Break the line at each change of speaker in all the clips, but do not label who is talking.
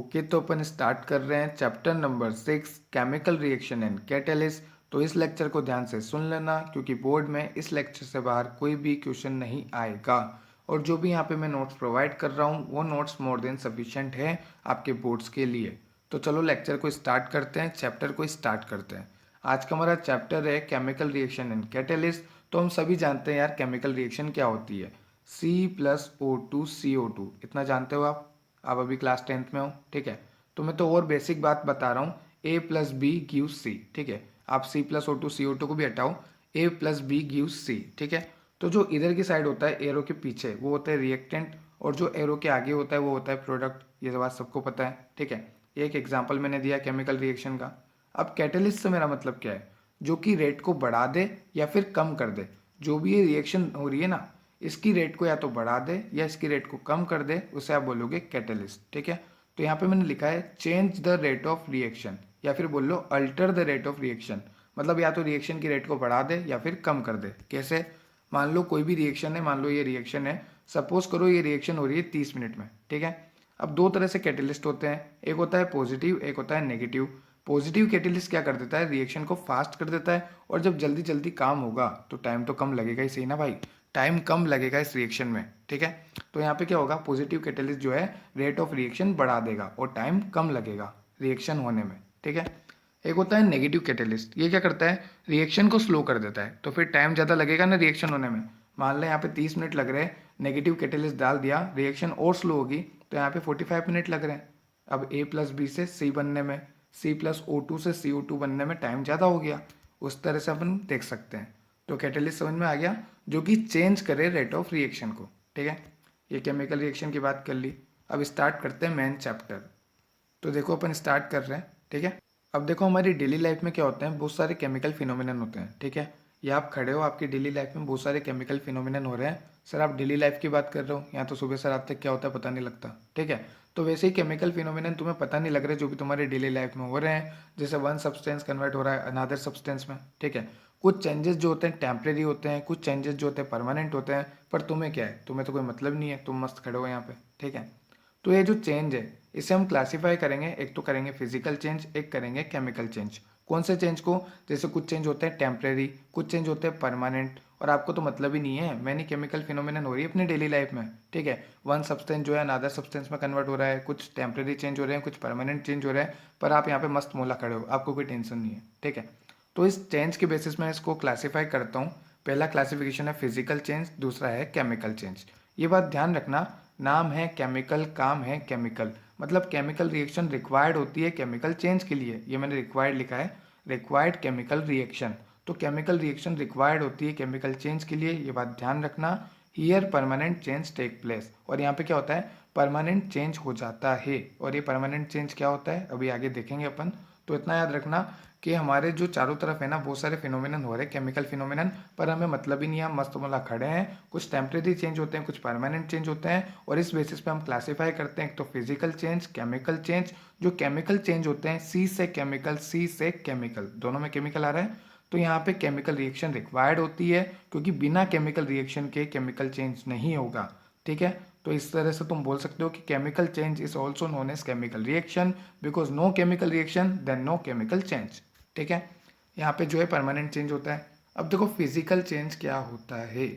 Okay, तो अपन start कर रहे हैं chapter number 6 chemical reaction and catalyst. तो इस लेक्चर को ध्यान से सुन लेना क्योंकि बोर्ड में इस लेक्चर से बाहर कोई भी क्वेश्चन नहीं आएगा। और जो भी यहाँ पे मैं नोट्स प्रोवाइड कर रहा हूँ वो नोट्स मोर देन सफिशिएंट है आपके बोर्ड्स के लिए। तो चलो लेक्चर को स्टार्ट करते हैं, चैप्टर को स्टार्ट करते हैं। आज का हमारा चैप्टर है केमिकल रिएक्शन एंड कैटलिस्ट। तो हम सभी जानते हैं यार केमिकल रिएक्शन क्या होती है, C+O2CO2, इतना जानते हो आप अभी क्लास 10th में हो, ठीक है। तो मैं तो और बेसिक बात बता रहा हूँ, A+B गिव C, ठीक है। आप C+O2CO2 को भी हटाओ, A+B गिव C, ठीक है। तो जो इधर की साइड होता है एरो के पीछे वो होता है रिएक्टेंट, और जो एरो के आगे होता है वो होता है प्रोडक्ट। ये बात सबको पता है, ठीक है। एक एग्जाम्पल मैंने दिया केमिकल रिएक्शन का। अब कैटलिस्ट से मेरा मतलब क्या है, जो कि रेट को बढ़ा दे या फिर कम कर दे। जो भी ये रिएक्शन हो रही है ना, इसकी रेट को या तो बढ़ा दे या इसकी रेट को कम कर दे, उसे आप बोलोगे कैटलिस्ट, ठीक है। तो यहाँ पे मैंने लिखा है change the rate of reaction, या फिर बोल लो alter the rate of reaction. मतलब या तो रिएक्शन की रेट को बढ़ा दे या फिर कम कर दे। कैसे? मान लो कोई भी रिएक्शन है, मान लो ये रिएक्शन है, सपोज करो ये रिएक्शन हो रही है 30 मिनट में, ठीक है। अब दो तरह से कैटलिस्ट होते हैं, एक होता है पॉजिटिव, एक होता है नेगेटिव। पॉजिटिव कैटलिस्ट क्या कर देता है, रिएक्शन को फास्ट कर देता है, और जब जल्दी जल्दी काम होगा तो टाइम तो कम लगेगा ही, सही ना भाई। टाइम कम लगेगा इस रिएक्शन में, ठीक है। तो यहाँ पे क्या होगा, पॉजिटिव कैटलिस्ट जो है रेट ऑफ रिएक्शन बढ़ा देगा और टाइम कम लगेगा रिएक्शन होने में, ठीक है। एक होता है नेगेटिव कैटलिस्ट, ये क्या करता है, रिएक्शन को स्लो कर देता है, तो फिर टाइम ज़्यादा लगेगा ना रिएक्शन होने में। मान लें यहाँ पे 30 मिनट लग रहे हैं, नेगेटिव कैटलिस्ट डाल दिया, रिएक्शन और स्लो होगी, तो यहाँ पे 45 मिनट लग रहे हैं। अब A+B से C बनने में, C+O2 से CO2 बनने में टाइम ज़्यादा हो गया। उस तरह से अपन देख सकते हैं। तो कैटलिस्ट समझ में आ गया, जो कि चेंज करे रेट ऑफ रिएक्शन को, ठीक है। ये केमिकल रिएक्शन की बात कर ली। अब स्टार्ट करते हैं मेन चैप्टर। तो देखो अपन स्टार्ट कर रहे हैं, ठीक है। अब देखो हमारी डेली लाइफ में क्या होते हैं, बहुत सारे केमिकल फिनोमिनन होते हैं, ठीक है। ये आप खड़े हो, आपकी डेली लाइफ में बहुत सारे केमिकल फिनोमिनन हो रहे हैं। सर आप डेली लाइफ की बात कर रहे हो, यहाँ तो सुबह से रात तक क्या होता है पता नहीं लगता, ठीक है। तो वैसे ही केमिकल फिनोमिनन तुम्हें पता नहीं लग रहे जो भी तुम्हारे डेली लाइफ में हो रहे हैं, जैसे वन सब्सटेंस कन्वर्ट हो रहा है अनदर सब्सटेंस में, ठीक है। कुछ चेंजेस जो होते हैं टेम्परेरी होते हैं, कुछ चेंजेस जो होते हैं परमानेंट होते हैं। पर तुम्हें क्या है, तुम्हें तो कोई मतलब नहीं है, तुम मस्त खड़े हो यहाँ पे, ठीक है। तो ये जो चेंज है इसे हम क्लासीफाई करेंगे, एक तो करेंगे फिजिकल चेंज, एक करेंगे केमिकल चेंज। कौन से चेंज को? जैसे कुछ चेंज होते हैं टेम्परेरी, कुछ चेंज होते हैं परमानेंट। और आपको तो मतलब ही नहीं है, मैनी केमिकल फिनोमिनन हो रही है अपनी डेली लाइफ में, ठीक है। वन सब्सटेंस जो है अनदर सब्सटेंस में कन्वर्ट हो रहा है, कुछ टेम्परेरी चेंज हो रहे हैं, कुछ परमानेंट चेंज हो रहे हैं। पर आप यहाँ पे मस्त मोला खड़े हो, आपको कोई टेंशन नहीं है, ठीक है। तो इस चेंज के बेसिस में इसको क्लासीफाई करता हूँ। पहला क्लासिफिकेशन है फिजिकल चेंज, दूसरा है केमिकल चेंज। ये बात ध्यान रखना, नाम है केमिकल, काम है केमिकल। मतलब केमिकल रिएक्शन रिक्वायर्ड होती है केमिकल चेंज के लिए, ये मैंने रिक्वायर्ड लिखा है, रिक्वायर्ड केमिकल रिएक्शन। तो केमिकल रिएक्शन रिक्वायर्ड होती है केमिकल चेंज के लिए, ये बात ध्यान रखना। Here permanent change take place, और यहाँ पे क्या होता है, परमानेंट चेंज हो जाता है। और ये परमानेंट चेंज क्या होता है अभी आगे देखेंगे अपन। तो इतना याद रखना कि हमारे जो चारों तरफ है ना बहुत सारे फिनोमिनन हो रहे हैं केमिकल फिनोमिनन, पर हमें मतलब ही नहीं है, हम मस्त मला खड़े हैं। कुछ टेम्परेरी चेंज होते हैं, कुछ परमानेंट चेंज होते हैं, और इस बेसिस पे हम क्लासीफाई करते हैं, एक तो फिजिकल चेंज, केमिकल चेंज। जो केमिकल चेंज होते हैं सी से केमिकल, सी से केमिकल, दोनों में केमिकल आ रहा है। तो यहाँ पे केमिकल रिएक्शन रिक्वायर्ड होती है, क्योंकि बिना केमिकल रिएक्शन के केमिकल चेंज नहीं होगा, ठीक है। तो इस तरह से तुम बोल सकते हो कि chemical change is also known as chemical reaction, because no chemical reaction then no chemical change, ठीक है। यहाँ पे जो है परमानेंट चेंज होता है। अब देखो फिजिकल चेंज क्या होता है,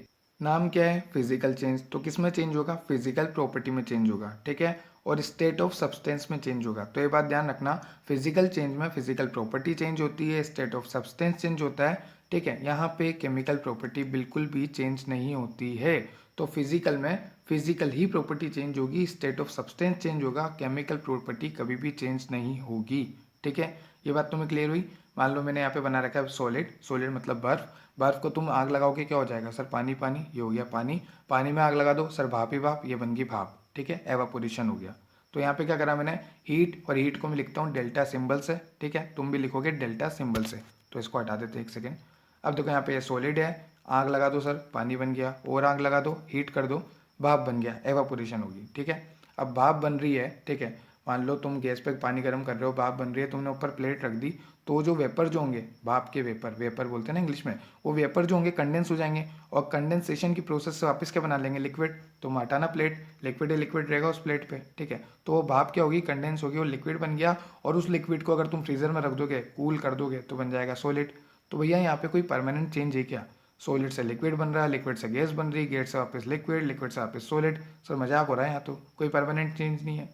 नाम क्या है फिजिकल चेंज, तो किस में चेंज होगा, फिजिकल प्रॉपर्टी में चेंज होगा, ठीक है। और स्टेट ऑफ सब्सटेंस में चेंज होगा। तो ये बात ध्यान रखना, फिजिकल चेंज में फिजिकल प्रॉपर्टी चेंज होती है, स्टेट ऑफ सब्सटेंस चेंज होता है, ठीक है। यहाँ पे केमिकल प्रॉपर्टी बिल्कुल भी चेंज नहीं होती है। तो फिजिकल में फिजिकल ही प्रॉपर्टी चेंज होगी, स्टेट ऑफ सब्सटेंस चेंज होगा, केमिकल प्रॉपर्टी कभी भी चेंज नहीं होगी, ठीक है। ये बात तुम्हें क्लियर हुई। मान लो मैंने यहाँ पे बना रखा है सॉलिड, सॉलिड मतलब बर्फ। बर्फ को तुम आग लगाओगे क्या हो जाएगा सर, पानी पानी, ये हो गया पानी। पानी में आग लगा दो सर, भाप ही भाप, ये बन गई भाप, ठीक है, एवापोरेशन हो गया। तो यहाँ पे क्या करा मैंने, हीट, और हीट को मैं लिखता हूँ डेल्टा सिंबल से, ठीक है, तुम भी लिखोगे डेल्टा सिंबल से। तो इसको हटा देते हैं एक सेकेंड। अब देखो यहाँ पे ये सॉलिड है, आग लगा दो सर, पानी बन गया, और आग लगा दो, हीट कर दो, भाप बन गया, एवापोरेशन होगी, ठीक है। अब भाप बन रही है, ठीक है, मान लो तुम गैस पे पानी गर्म कर रहे हो, भाप बन रही है, तुमने ऊपर प्लेट रख दी, तो जो वेपर जो होंगे, भाप के वेपर, वेपर बोलते हैं ना इंग्लिश में, वो वेपर जो होंगे कंडेंस हो जाएंगे और कंडेंसेशन की प्रोसेस से वापस क्या बना लेंगे, लिक्विड। तुम हटाना प्लेट, लिक्विड है लिक्विड रहेगा उस प्लेट पे, ठीक है। तो वो भाप क्या होगी, कंडेंस होगी, वो लिक्विड बन गया, और उस लिक्विड को अगर तुम फ्रीजर में रख दोगे, कूल कर दोगे, तो बन जाएगा सॉलिड। तो भैया यहाँ पे कोई परमानेंट चेंज है क्या? सॉलिड से लिक्विड बन रहा है, लिक्विड से गैस बन रही है, गैस से वापस लिक्विड, लिक्विड से वापस सॉलिड। सर मजाक हो रहा है यहाँ, तो कोई परमानेंट चेंज नहीं है,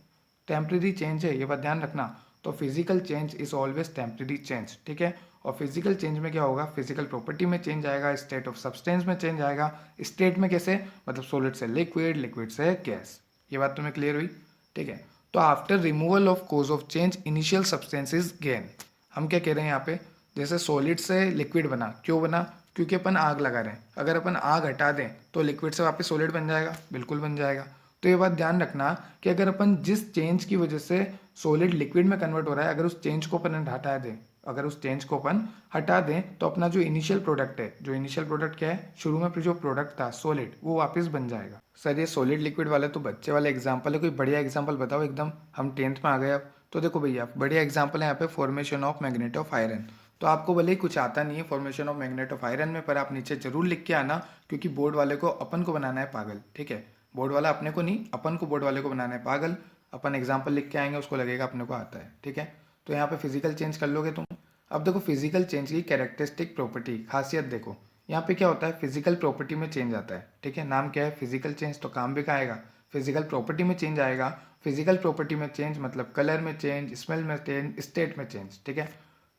टेम्प्रेरी चेंज है, ये बात ध्यान रखना। तो physical change is always temporary change, ठीक है। और फिजिकल चेंज में क्या होगा, फिजिकल प्रॉपर्टी में चेंज आएगा, स्टेट ऑफ सब्सटेंस में चेंज आएगा। स्टेट में कैसे, मतलब सॉलिड से लिक्विड, लिक्विड से गैस। ये बात तुम्हें क्लियर हुई, ठीक है। तो after removal of cause of change initial substances gain. हम क्या कह रहे हैं यहाँ पे, जैसे सॉलिड से लिक्विड बना, क्यों बना, क्योंकि अपन आग लगा रहे हैं। अगर अपन आग हटा दें तो लिक्विड से वापस सॉलिड बन जाएगा, बिल्कुल बन जाएगा। तो ये बात ध्यान रखना कि अगर अपन जिस चेंज की वजह से सॉलिड लिक्विड में कन्वर्ट हो रहा है, अगर उस चेंज को अपन हटा दें, अगर उस चेंज को अपन हटा दें, तो अपना जो इनिशियल प्रोडक्ट है, जो इनिशियल प्रोडक्ट क्या है, शुरू में जो प्रोडक्ट था सॉलिड, वो वापस बन जाएगा। सर ये सॉलिड लिक्विड वाले तो बच्चे वाले एग्जाम्पल है, कोई बढ़िया एग्जाम्पल बताओ एकदम, हम 10th में आ गए अब। तो देखो भैया बढ़िया एग्जाम्पल है यहाँ पे, formation of magnet of iron. तो आपको भले ही कुछ आता नहीं है formation of magnet of iron में, पर आप नीचे जरूर लिख के आना, क्योंकि बोर्ड वाले को अपन को बनाना है पागल, ठीक है। बोर्ड वाला अपने को नहीं, अपन को बोर्ड वाले को बनाना है पागल। अपन एग्जाम्पल लिख के आएंगे, उसको लगेगा अपने को आता है, ठीक है। तो यहाँ पे फिजिकल चेंज कर लोगे तुम। अब देखो फिजिकल चेंज की कैरेक्टरिस्टिक प्रॉपर्टी, खासियत देखो। यहाँ पे क्या होता है, फिजिकल प्रॉपर्टी में चेंज आता है, ठीक है। नाम क्या है, फिजिकल चेंज, तो काम भी क्या आएगा, फिजिकल प्रॉपर्टी में चेंज आएगा। फिजिकल प्रॉपर्टी में चेंज मतलब कलर में चेंज, स्मेल में चेंज, स्टेट में चेंज, ठीक है।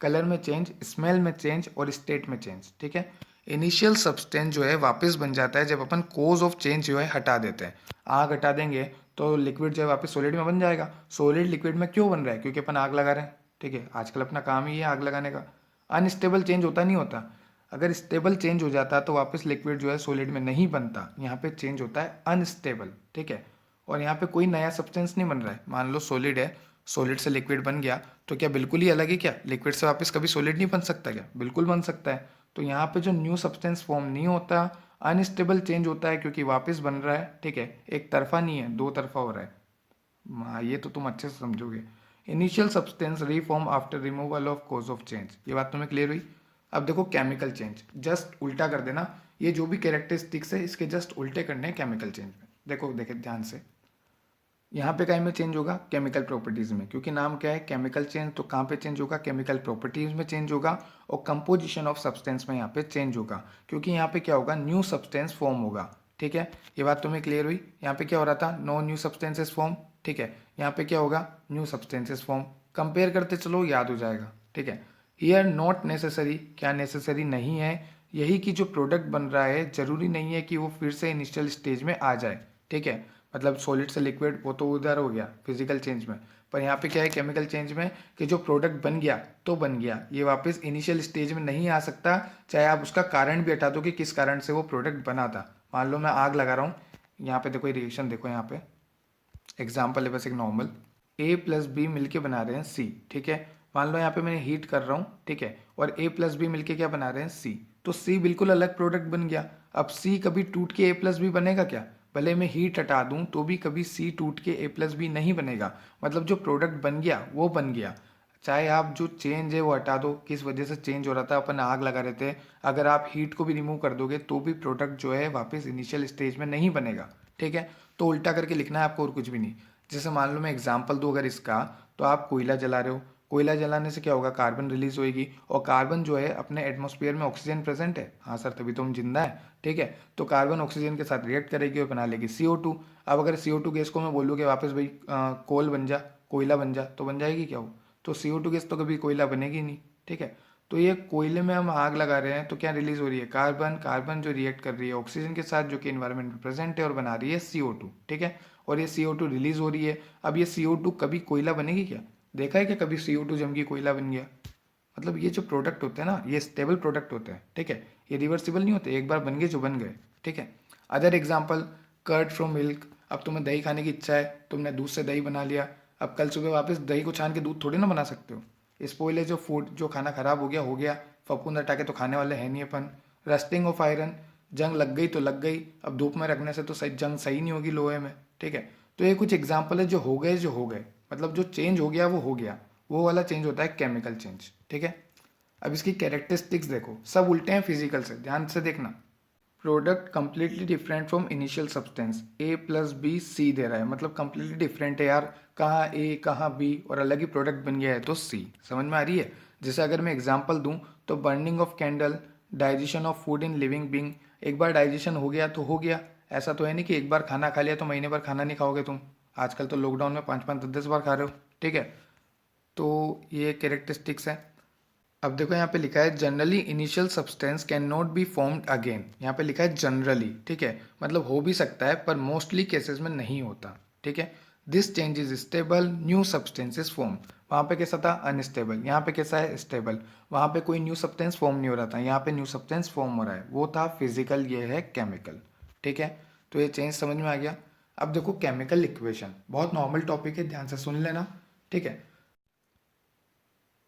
कलर में चेंज, स्मेल में चेंज और स्टेट में चेंज, ठीक है। इनिशियल सब्सटेंस जो है वापस बन जाता है जब अपन कोज ऑफ चेंज जो है हटा देते हैं। आग हटा देंगे तो लिक्विड जो है वापस सॉलिड में बन जाएगा। सॉलिड लिक्विड में क्यों बन रहा है, क्योंकि अपन आग लगा रहे हैं, ठीक है। आजकल अपना काम ही है आग लगाने का। अनस्टेबल चेंज होता नहीं होता, अगर स्टेबल चेंज हो जाता तो वापस लिक्विड जो है सॉलिड में नहीं बनता। यहाँ पे चेंज होता है अनस्टेबल, ठीक है। और यहाँ पे कोई नया सब्सटेंस नहीं बन रहा है। मान लो सॉलिड है, सॉलिड से लिक्विड बन गया, तो क्या बिल्कुल ही अलग है क्या, लिक्विड से वापस कभी सॉलिड नहीं बन सकता क्या, बिल्कुल बन सकता है। तो यहाँ पे जो न्यू सब्सटेंस फॉर्म नहीं होता, अनस्टेबल चेंज होता है, क्योंकि वापस बन रहा है, ठीक है। एक तरफा नहीं है, दो तरफा हो रहा है। हाँ ये तो तुम अच्छे से समझोगे। Initial substance reform after removal of cause of change, ये बात तुम्हें क्लियर हुई। अब देखो केमिकल चेंज, जस्ट उल्टा कर देना, ये जो भी कैरेक्टरिस्टिक्स है इसके जस्ट उल्टे करने हैं केमिकल चेंज में। देखो देखे ध्यान से, यहाँ पे कहीं में चेंज होगा, केमिकल प्रॉपर्टीज में, क्योंकि नाम क्या है केमिकल चेंज, तो कहाँ पे चेंज होगा, केमिकल प्रॉपर्टीज में चेंज होगा। और कंपोजिशन ऑफ सब्सटेंस में यहाँ पे चेंज होगा, क्योंकि यहाँ पे क्या होगा, न्यू सब्सटेंस फॉर्म होगा, ठीक है। ये बात तुम्हें क्लियर हुई। यहाँ पे क्या हो रहा था, नो न्यू सब्सटेंसेस फॉर्म, ठीक है। यहाँ पे क्या होगा, न्यू सब्सटेंसेस फॉर्म। कंपेयर करते चलो, याद हो जाएगा, ठीक है। हियर नॉट नेसेसरी, क्या नेसेसरी नहीं है, यही कि जो प्रोडक्ट बन रहा है जरूरी नहीं है कि वो फिर से इनिशियल स्टेज में आ जाए, ठीक है। मतलब सॉलिड से लिक्विड वो तो उधर हो गया फिजिकल चेंज में, पर यहाँ पे क्या है केमिकल चेंज में, कि जो प्रोडक्ट बन गया तो बन गया, ये वापस इनिशियल स्टेज में नहीं आ सकता, चाहे आप उसका कारण भी हटा दो कि किस कारण से वो प्रोडक्ट बना था। मान लो मैं आग लगा रहा हूँ, यहाँ पे देखो रिएक्शन देखो, यहाँ पे एग्जाम्पल है बस एक नॉर्मल, ए प्लस बी मिलके बना रहे हैं सी, ठीक है। मान लो यहाँ पे मैंने हीट कर रहा हूँ, ठीक है, और ए प्लस बी मिलके क्या बना रहे हैं सी, तो सी बिल्कुल अलग प्रोडक्ट बन गया। अब सी कभी टूट के ए प्लस बी बनेगा क्या, भले मैं हीट हटा दूं तो भी कभी सी टूट के ए प्लस बी नहीं बनेगा। मतलब जो प्रोडक्ट बन गया वो बन गया, चाहे आप जो चेंज है वो हटा दो, किस वजह से चेंज हो रहा था, अपन आग लगा रहे थे, अगर आप हीट को भी रिमूव कर दोगे तो भी प्रोडक्ट जो है वापस इनिशियल स्टेज में नहीं बनेगा, ठीक है। तो उल्टा करके लिखना है आपको और कुछ भी नहीं। जैसे मान लो मैं एग्जाम्पल दूँ अगर इसका, तो आप कोयला जला रहे हो, कोयला जलाने से क्या होगा, कार्बन रिलीज होएगी, और कार्बन जो है अपने एटमॉस्फेयर में ऑक्सीजन प्रेजेंट है, हाँ सर तभी तो हम जिंदा है, ठीक है। तो कार्बन ऑक्सीजन के साथ रिएक्ट करेगी और बना लेगी CO2। अब अगर CO2 गैस को मैं बोलूँ कि वापस भाई कोल बन जा, कोयला बन जा, तो बन जाएगी क्या वो, तो CO2 गैस तो कभी कोयला बनेगी नहीं, ठीक है। तो ये कोयले में हम आग लगा रहे हैं तो क्या रिलीज हो रही है, कार्बन, कार्बन जो रिएक्ट कर रही है ऑक्सीजन के साथ जो कि एनवायरनमेंट में प्रेजेंट है और बना रही है CO2, ठीक है। और ये CO2 रिलीज हो रही है। अब ये CO2 कभी कोयला बनेगी क्या, देखा है कि कभी CO2 जम के कोयला बन गया। मतलब ये जो प्रोडक्ट होते हैं ना, ये स्टेबल प्रोडक्ट होते हैं, ठीक है। ये रिवर्सिबल नहीं होते, एक बार बन गए जो बन गए, ठीक है। Other example, curd from milk, अब तुम्हें दही खाने की इच्छा है, तुमने दूध से दही बना लिया, अब कल सुबह वापस दही को छान के दूध थोड़ी ना बना सकते हो। स्पॉइल है जो फूड, जो खाना खराब हो गया, फफूंद हटा के तो खाने वाले हैं नहीं अपन। रस्टिंग ऑफ आयरन, जंग लग गई तो लग गई, अब धूप में रखने से तो सही जंग सही नहीं होगी लोहे में, ठीक है। तो ये कुछ एग्जाम्पल है जो हो गए, मतलब जो चेंज हो गया वो हो गया, वो वाला चेंज होता है केमिकल चेंज, ठीक है। अब इसकी कैरेक्टरिस्टिक्स देखो, सब उल्टे हैं फिजिकल से, ध्यान से देखना। Product completely different from initial substance, A plus B C दे रहा है, मतलब कंप्लीटली डिफरेंट है यार, कहाँ ए कहाँ बी और अलग ही प्रोडक्ट बन गया है तो सी। समझ में आ रही है? जैसे अगर मैं एग्जांपल दूं तो burning of candle, digestion of food in living being, एक बार डाइजेशन हो गया तो हो गया, ऐसा तो है नहीं कि एक बार खाना खा लिया तो महीने भर खाना नहीं खाओगे तुम, आजकल तो लॉकडाउन में 5-5 10 10 बार खा रहे हो, ठीक है। तो ये कैरेक्टरिस्टिक्स है। अब देखो यहाँ पे लिखा है generally initial substance can not be formed again, यहाँ पे लिखा है जनरली, ठीक है, मतलब हो भी सकता है पर मोस्टली केसेस में नहीं होता, ठीक है। This change is stable, new substances form, वहाँ पे कैसा था अनस्टेबल, यहाँ पे कैसा है स्टेबल, वहाँ पे कोई न्यू सब्सटेंस फॉर्म नहीं हो रहा था, यहाँ पे न्यू सब्सटेंस फॉर्म हो रहा है, वो था फिजिकल, ये है केमिकल, ठीक है। तो ये चेंज समझ में आ गया। अब देखो केमिकल इक्वेशन, बहुत नॉर्मल टॉपिक है, ध्यान से सुन लेना, ठीक है।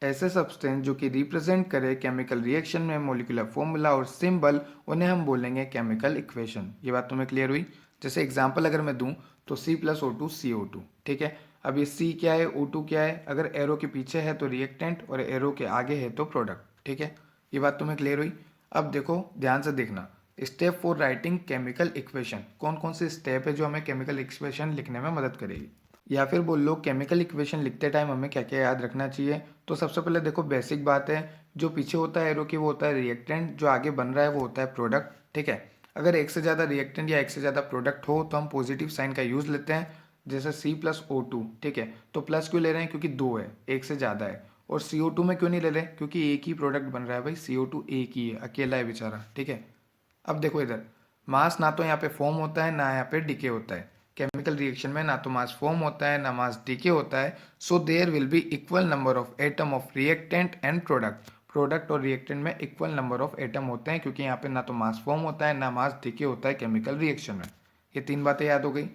ऐसे सब्सटेंस जो कि रिप्रेजेंट करे केमिकल रिएक्शन में मॉलिक्यूलर फॉर्मूला और सिंबल, उन्हें हम बोलेंगे केमिकल इक्वेशन। ये बात तुम्हें क्लियर हुई? जैसे एग्जांपल अगर मैं दूं तो C+O2 CO2, ठीक है। अब ये C क्या है, O2 क्या है, अगर एरो के पीछे है तो रिएक्टेंट और एरो के आगे है तो प्रोडक्ट, ठीक है। ये बात तुम्हें क्लियर हुई? अब देखो ध्यान से देखना, step for writing chemical equation, कौन कौन से स्टेप है जो हमें केमिकल इक्वेशन लिखने में मदद करेगी, या फिर बोल लो केमिकल इक्वेशन लिखते टाइम हमें क्या क्या याद रखना चाहिए। तो सबसे पहले देखो बेसिक बात है, जो पीछे होता है एरो की वो होता है रिएक्टेंट, जो आगे बन रहा है वो होता है प्रोडक्ट, ठीक है। अगर एक से ज़्यादा रिएक्टेंट या एक से ज़्यादा प्रोडक्ट हो तो हम पॉजिटिव साइन का यूज़ लेते हैं, जैसे C+O2, ठीक है। तो प्लस क्यों ले रहे हैं, क्योंकि दो है, एक से ज़्यादा है। और CO2 में क्यों नहीं ले रहे, क्योंकि एक ही प्रोडक्ट बन रहा है भाई, CO2 एक ही है, अकेला है बेचारा, ठीक है। अब देखो इधर, मास ना तो यहाँ पे फॉर्म होता है ना यहाँ पे डिके होता है, केमिकल रिएक्शन में ना तो मास फॉर्म होता है ना मास डिके होता है। So there will be equal number of atom of reactant and product, product और रिएक्टेंट में इक्वल नंबर ऑफ एटम होते हैं, क्योंकि यहाँ पे ना तो मास फॉर्म होता है ना मास डिके होता है केमिकल रिएक्शन में। ये तीन बातें याद हो गई।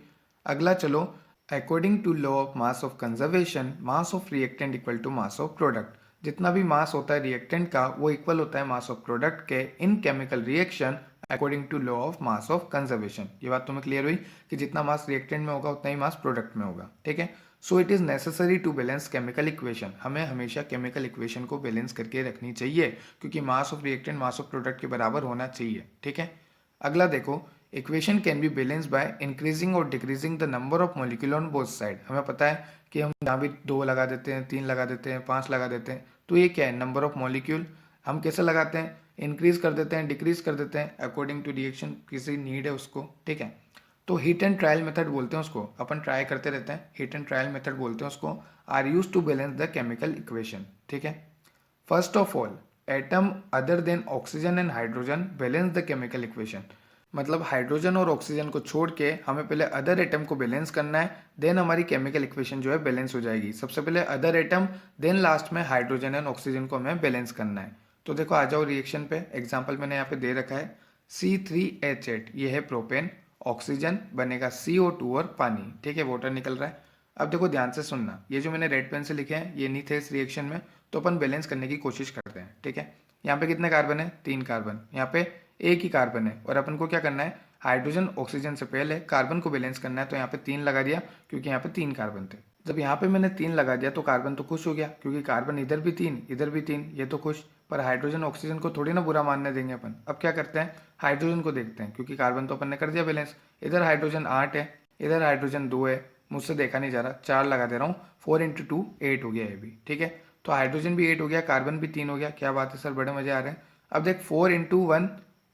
अगला चलो, according to law of mass of conservation, mass of reactant equal to mass of product, जितना भी मास होता है रिएक्टेंट का वो इक्वल होता है मास ऑफ प्रोडक्ट के in chemical reaction according to law of mass of conservation. ये बात तुम्हें क्लियर हुई कि जितना मास रिएक्टेंट में होगा उतना ही मास प्रोडक्ट में होगा, ठीक है। So it is necessary to balance chemical equation, हमें हमेशा केमिकल इक्वेशन को बैलेंस करके रखनी चाहिए, क्योंकि mass of reactant mass of product के बराबर होना चाहिए, ठीक है। अगला देखो, equation can be balance by increasing और decreasing the number of molecule on both side. हमें पता है कि हम जहाँ भी 2 लगा देते हैं, 3 लगा देते हैं, 5 लगा देते हैं, तो ये क्या है, नंबर ऑफ मॉलिक्यूल। हम कैसे लगाते हैं, इंक्रीज कर देते हैं, डिक्रीज कर देते हैं अकॉर्डिंग टू रिएक्शन, किसी नीड है उसको, ठीक है। तो हीट एंड ट्रायल मेथड बोलते हैं उसको, अपन ट्राई करते रहते हैं, हीट एंड ट्रायल मेथड बोलते हैं उसको, are use to balance the chemical equation, ठीक है। First of all, atom other than oxygen and hydrogen balance the chemical equation, मतलब हाइड्रोजन और ऑक्सीजन को छोड़ के हमें पहले अदर एटम को बैलेंस करना है, देन हमारी केमिकल इक्वेशन जो है बैलेंस हो जाएगी। सबसे पहले अदर एटम, देन लास्ट में हाइड्रोजन एंड ऑक्सीजन को हमें बैलेंस करना है। तो देखो आ जाओ रिएक्शन पे, एग्जाम्पल मैंने यहाँ पे दे रखा है, C3H8, ये है प्रोपेन, ऑक्सीजन बनेगा CO2 और पानी, ठीक है, वाटर निकल रहा है। अब देखो ध्यान से सुनना, ये जो मैंने रेड पेन से लिखे हैं ये नहीं थे इस रिएक्शन में, तो अपन बैलेंस करने की कोशिश करते हैं, ठीक है। यहाँ पे कितने कार्बन है, 3 कार्बन, यहाँ पे एक ही कार्बन है, और अपन को क्या करना है, हाइड्रोजन ऑक्सीजन से पहले कार्बन को बैलेंस करना है, तो यहाँ पे 3 लगा दिया क्योंकि यहाँ पे 3 कार्बन थे। जब यहाँ पे मैंने 3 लगा दिया तो कार्बन तो खुश हो गया, क्योंकि कार्बन इधर भी 3 इधर भी 3, ये तो खुश। पर हाइड्रोजन ऑक्सीजन को थोड़ी ना बुरा मानने देंगे अपन। अब क्या करते हैं, हाइड्रोजन को देखते हैं, क्योंकि कार्बन तो अपन ने कर दिया बैलेंस, इधर हाइड्रोजन 8 है, इधर हाइड्रोजन 2 है, मुझसे देखा नहीं जा रहा, 4 लगा दे रहा हूँ, 4 इंटू 2 8 हो गया ये भी, ठीक है। तो हाइड्रोजन भी 8 हो गया, कार्बन भी 3 हो गया, क्या बात है सर, बड़े मजे आ रहे हैं। अब देख 4 इंटू 1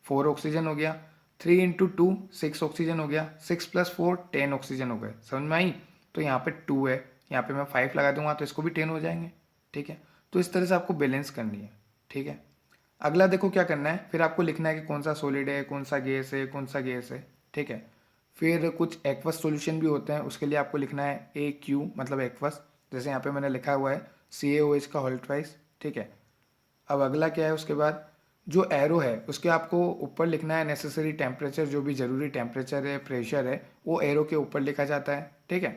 4 ऑक्सीजन हो गया, 3 इंटू 2 6 ऑक्सीजन हो गया, 6 प्लस 4 10 ऑक्सीजन हो गए, समझ में आई। तो यहाँ पे 2 है, यहाँ पे मैं 5 लगा दूंगा तो इसको भी 10 हो जाएंगे, ठीक है। तो इस तरह से आपको बैलेंस करनी है, ठीक है। अगला देखो क्या करना है, फिर आपको लिखना है कि कौन सा सॉलिड है, कौन सा गैस है, कौन सा गैस है, ठीक है। फिर कुछ एक्वस सॉल्यूशन भी होते हैं, उसके लिए आपको लिखना है AQ, मतलब एक्वस, जैसे यहाँ पे मैंने लिखा हुआ है CaOH का होल ट्वाइस, ठीक है। अब अगला क्या है, उसके बाद जो एरो है उसके आपको ऊपर लिखना है नेसेसरी टेम्परेचर, जो भी ज़रूरी टेम्परेचर है, प्रेशर है, वो एरो के ऊपर लिखा जाता है, ठीक है।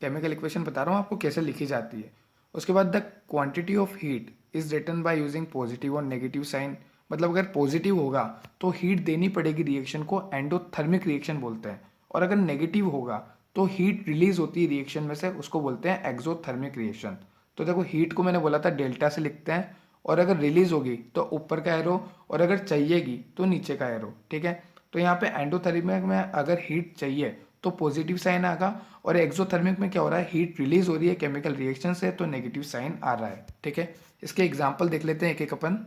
केमिकल इक्वेशन बता रहा हूँ आपको कैसे लिखी जाती है। उसके बाद the quantity of heat is written by using positive और नेगेटिव साइन, मतलब अगर पॉजिटिव होगा तो हीट देनी पड़ेगी रिएक्शन को, एंडोथर्मिक रिएक्शन बोलते हैं, और अगर नेगेटिव होगा तो हीट रिलीज होती है रिएक्शन में से, उसको बोलते हैं एक्सोथर्मिक रिएक्शन। तो देखो हीट को मैंने बोला था डेल्टा से लिखते हैं, और अगर रिलीज होगी तो ऊपर का एरो, और अगर चाहिएगी तो नीचे का एरो, ठीक है। तो यहाँ पे एंडोथर्मिक में अगर हीट चाहिए तो पॉजिटिव साइन आएगा, और एक्सोथर्मिक में क्या हो रहा है, हीट रिलीज हो रही है केमिकल रिएक्शन से, तो नेगेटिव साइन आ रहा है, ठीक है। इसके एग्जाम्पल देख लेते हैं एक एक अपन।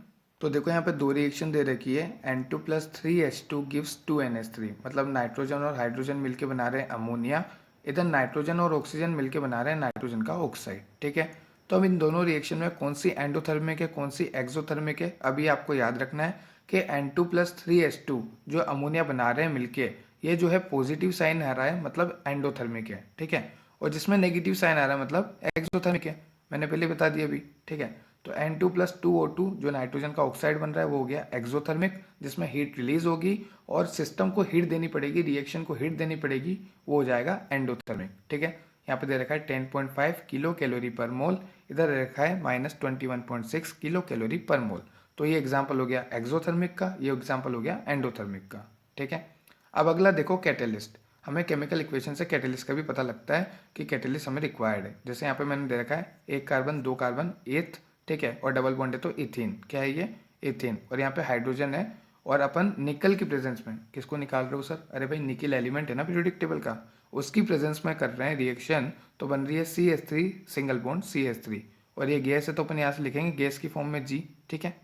तो देखो यहाँ पे दो रिएक्शन दे रखी है, N2+3H2 गिव्स 2NH3, मतलब नाइट्रोजन और हाइड्रोजन मिलके बना रहे हैं अमोनिया, इधर नाइट्रोजन और ऑक्सीजन मिलके बना रहे हैं नाइट्रोजन का ऑक्साइड, ठीक है। तो अब इन दोनों रिएक्शन में कौन सी एंडोथर्मिक है, कौन सी एक्सोथर्मिक है, अभी आपको याद रखना है कि N2+3H2 जो अमोनिया बना रहे हैं मिलके, ये जो है पॉजिटिव साइन आ रहा है, मतलब एंडोथर्मिक है, ठीक है। और जिसमें नेगेटिव साइन आ रहा है मतलब एक्सोथर्मिक है, मैंने पहले बता दिया अभी, ठीक है। तो N2+2O2 जो नाइट्रोजन का ऑक्साइड बन रहा है वो हो गया एक्सोथर्मिक, जिसमें हीट रिलीज होगी और सिस्टम को हीट देनी पड़ेगी, रिएक्शन को हीट देनी पड़ेगी, वो हो जाएगा एंडोथर्मिक, ठीक है। यहाँ पे दे रखा है 10.5 किलो कैलोरी पर मोल, इधर दे रखा है -21.6 किलो कैलोरी पर मोल। तो ये एग्जाम्पल हो गया एक्सोथर्मिक का, ये एग्जाम्पल हो गया एंडोथर्मिक का, ठीक है। अब अगला देखो कैटेलिस्ट। हमें केमिकल इक्वेशन से कैटेलिस्ट का भी पता लगता है कि कैटेलिस्ट हमें रिक्वायर्ड है। जैसे यहाँ पे मैंने दे रखा है एक कार्बन, दो कार्बन, एथ, ठीक है, और डबल बॉन्ड है तो इथीन, क्या है ये, इथीन, और यहाँ पे हाइड्रोजन है, और अपन निकल की प्रेजेंस में किसको निकाल रहे हो सर, अरे भाई निकल एलिमेंट है ना पीरियोडिक टेबल का, उसकी प्रेजेंस में कर रहे हैं रिएक्शन, तो बन रही है CH3 सिंगल बॉन्ड CH3, और ये गैस है तो अपन यहाँ से लिखेंगे गैस की फॉर्म में G, ठीक है।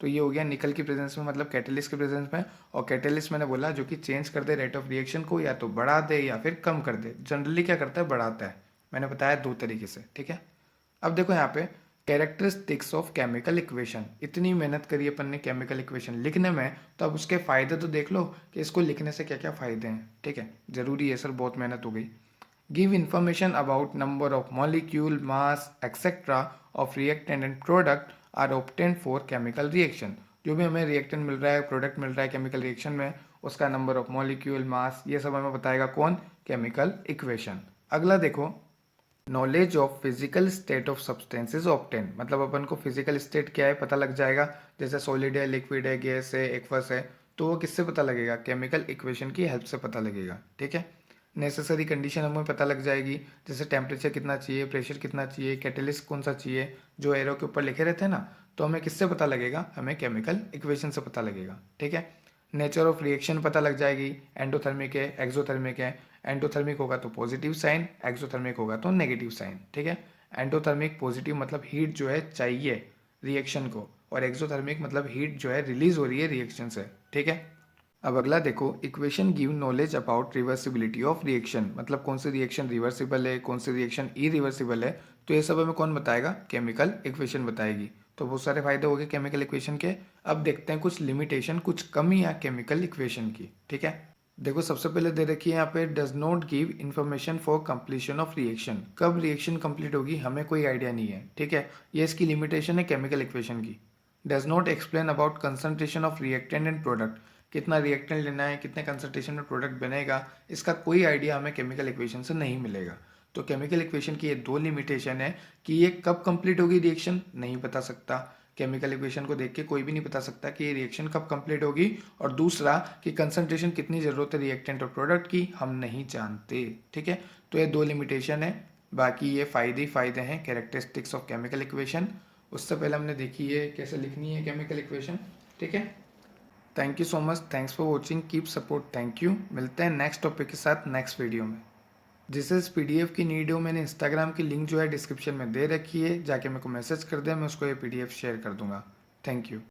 तो ये हो गया निकल की प्रेजेंस में, मतलब कैटेलिस्ट के प्रेजेंस में। और कैटेलिस्ट मैंने बोला जो कि चेंज कर दे रेट ऑफ रिएक्शन को, या तो बढ़ा दे या फिर कम कर दे। जनरली क्या करता है, बढ़ाता है, मैंने बताया दो तरीके से, ठीक है। अब देखो यहाँ पे कैरेक्टरिस्टिक्स ऑफ केमिकल इक्वेशन, इतनी मेहनत करी अपन ने केमिकल इक्वेशन लिखने में, तो अब उसके फायदे तो देख लो कि इसको लिखने से क्या क्या फायदे हैं, ठीक है। जरूरी है सर, बहुत मेहनत हो गई। Give information about number of molecule, mass etcetera of reactant and product are obtained for chemical reaction. जो भी हमें रिएक्टेंट मिल रहा है, प्रोडक्ट मिल रहा है केमिकल रिएक्शन में, उसका नंबर ऑफ मॉलिक्यूल, मास, ये सब हमें बताएगा कौन, केमिकल इक्वेशन। अगला देखो, knowledge of physical state of substances obtain, मतलब अपन को फिजिकल स्टेट क्या है पता लग जाएगा। जैसे सॉलिड है, लिक्विड है, गैस है, एक्वस है, तो वो किससे पता लगेगा, केमिकल इक्वेशन की हेल्प से पता लगेगा, ठीक है। नेसेसरी कंडीशन हमें पता लग जाएगी, जैसे टेम्परेचर कितना चाहिए, प्रेशर कितना चाहिए, कैटेलिस्ट कौन सा चाहिए, जो एरो के ऊपर लिखे रहते हैं ना, तो हमें किससे पता लगेगा, हमें केमिकल इक्वेशन से पता लगेगा, ठीक है। नेचर ऑफ रिएक्शन पता लग जाएगी, एंडोथर्मिक है, एक्सोथर्मिक है, एंडोथर्मिक होगा तो पॉजिटिव साइन, एक्सोथर्मिक होगा तो नेगेटिव साइन, ठीक है। एंडोथर्मिक पॉजिटिव मतलब हीट जो है चाहिए रिएक्शन को, और एक्सोथर्मिक मतलब हीट जो है रिलीज हो रही है रिएक्शन से, ठीक है। अब अगला देखो, equation give knowledge about reversibility of reaction, मतलब कौन सी रिएक्शन रिवर्सिबल है, कौन सी रिएक्शन इरिवर्सिबल है, तो ये सब हमें कौन बताएगा, केमिकल इक्वेशन बताएगी। तो बहुत सारे फायदे हो गए केमिकल इक्वेशन के। अब देखते हैं कुछ लिमिटेशन, कुछ कमियां केमिकल इक्वेशन की, ठीक है। देखो सबसे पहले दे रखी है यहाँ पे, does not give information for completion of reaction, कब रिएक्शन कंप्लीट होगी हमें कोई आइडिया नहीं है, ठीक है। ये इसकी लिमिटेशन है केमिकल इक्वेशन की। Does not explain about concentration of reactant and product, कितना रिएक्टेंट लेना है, कितने कंसंट्रेशन में प्रोडक्ट बनेगा, इसका कोई आइडिया हमें केमिकल इक्वेशन से नहीं मिलेगा। तो केमिकल इक्वेशन की ये दो लिमिटेशन है कि ये कब कंप्लीट होगी रिएक्शन नहीं बता सकता, केमिकल इक्वेशन को देख के कोई भी नहीं बता सकता कि ये रिएक्शन कब कंप्लीट होगी, और दूसरा कि कंसंट्रेशन कितनी ज़रूरत है रिएक्टेंट और प्रोडक्ट की हम नहीं जानते, ठीक है। तो ये दो लिमिटेशन है, बाकी ये फ़ायदे ही फ़ायदे हैं कैरेक्टरिस्टिक्स ऑफ केमिकल इक्वेशन। उससे पहले हमने देखी है कैसे लिखनी है केमिकल इक्वेशन, ठीक है। Thank you so much, thanks for watching, keep support, thank you. मिलते हैं नेक्स्ट टॉपिक के साथ नेक्स्ट वीडियो में। जिसे इस PDF की नीड हो, मैंने इंस्टाग्राम की लिंक जो है डिस्क्रिप्शन में दे रखी है, जाके मेरे को मैसेज कर दे, मैं उसको ये PDF शेयर कर दूंगा। Thank you.